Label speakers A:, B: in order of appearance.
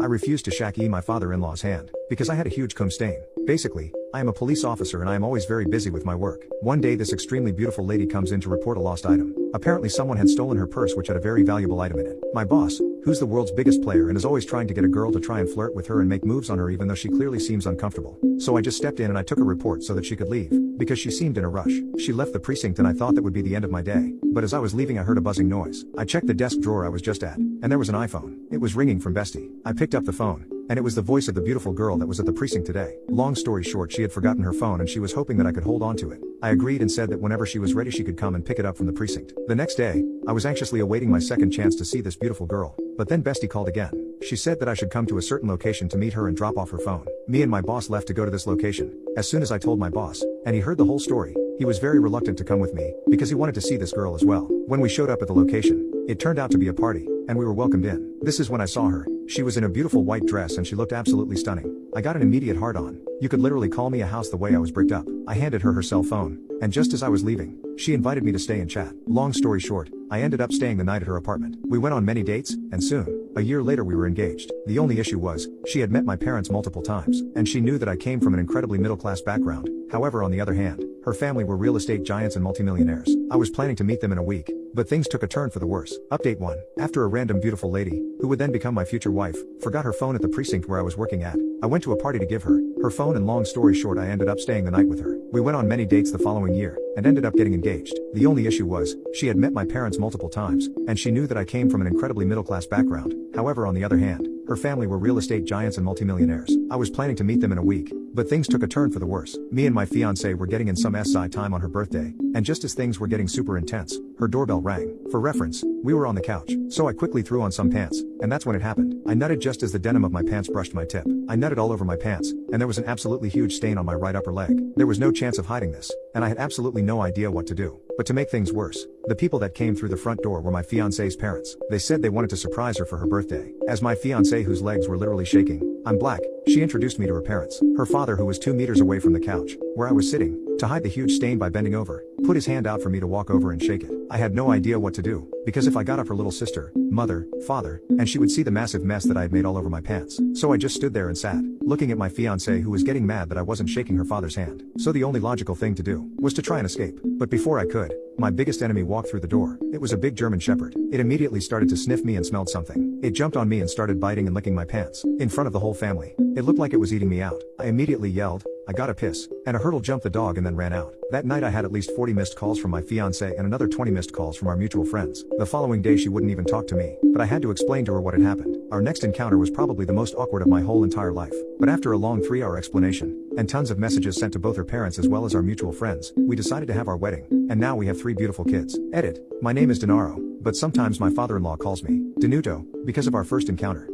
A: I refused to shake my father-in-law's hand, because I had a huge cum stain. Basically, I am a police officer and I am always very busy with my work. One day this extremely beautiful lady comes in to report a lost item. Apparently someone had stolen her purse which had a very valuable item in it. My boss, who's the world's biggest player and is always trying to get a girl to try and flirt with her and make moves on her even though she clearly seems uncomfortable. So I just stepped in and I took a report so that she could leave, because she seemed in a rush. She left the precinct and I thought that would be the end of my day, but as I was leaving I heard a buzzing noise. I checked the desk drawer I was just at, and there was an iPhone. It was ringing from Bestie. I picked up the phone, and it was the voice of the beautiful girl that was at the precinct today. Long story short, she had forgotten her phone and she was hoping that I could hold on to it. I agreed and said that whenever she was ready she could come and pick it up from the precinct. The next day, I was anxiously awaiting my second chance to see this beautiful girl, but then Bestie called again. She said that I should come to a certain location to meet her and drop off her phone. Me and my boss left to go to this location. As soon as I told my boss, and he heard the whole story, he was very reluctant to come with me, because he wanted to see this girl as well. When we showed up at the location, it turned out to be a party, and we were welcomed in. This is when I saw her. She was in a beautiful white dress and she looked absolutely stunning. I got an immediate hard-on. You could literally call me a house the way I was bricked up. I handed her her cell phone, and just as I was leaving, she invited me to stay and chat. Long story short, I ended up staying the night at her apartment. We went on many dates, and soon, a year later we were engaged. The only issue was, she had met my parents multiple times, and she knew that I came from an incredibly middle-class background. However, on the other hand, her family were real estate giants and multimillionaires. I was planning to meet them in a week, but things took a turn for the worse. Update 1. After a random beautiful lady, who would then become my future wife, forgot her phone at the precinct where I was working at, I went to a party to give her her phone, and long story short I ended up staying the night with her. We went on many dates the following year, and ended up getting engaged. The only issue was, she had met my parents multiple times, and she knew that I came from an incredibly middle-class background. However, on the other hand, her family were real estate giants and multimillionaires. I was planning to meet them in a week, but things took a turn for the worse. Me and my fiancé were getting in some SI time on her birthday, and just as things were getting super intense, her doorbell rang. For reference, we were on the couch, so I quickly threw on some pants, and that's when it happened. I nutted just as the denim of my pants brushed my tip. I nutted all over my pants, and there was an absolutely huge stain on my right upper leg. There was no chance of hiding this, and I had absolutely no idea what to do. But to make things worse, the people that came through the front door were my fiancé's parents. They said they wanted to surprise her for her birthday. As my fiancé, whose legs were literally shaking, I'm black, she introduced me to her parents. Her father, who was 2 meters away from the couch, where I was sitting, to hide the huge stain by bending over, put his hand out for me to walk over and shake it. I had no idea what to do, because if I got up her little sister, mother, father, and she would see the massive mess that I had made all over my pants. So I just stood there and sat, looking at my fiancé, who was getting mad that I wasn't shaking her father's hand. So the only logical thing to do was to try and escape. But before I could, my biggest enemy walked through the door. It was a big German shepherd. It immediately started to sniff me and smelled something. It jumped on me and started biting and licking my pants, in front of the whole family. It looked like it was eating me out. I immediately yelled, I got a piss, and a hurdle jumped the dog and then ran out. That night I had at least 40 missed calls from my fiancé and another 20 missed calls from our mutual friends. The following day she wouldn't even talk to me, but I had to explain to her what had happened. Our next encounter was probably the most awkward of my whole entire life. But after a long 3-hour explanation, and tons of messages sent to both her parents as well as our mutual friends, we decided to have our wedding, and now we have 3 beautiful kids. Edit. My name is Denaro, but sometimes my father-in-law calls me Denuto, because of our first encounter.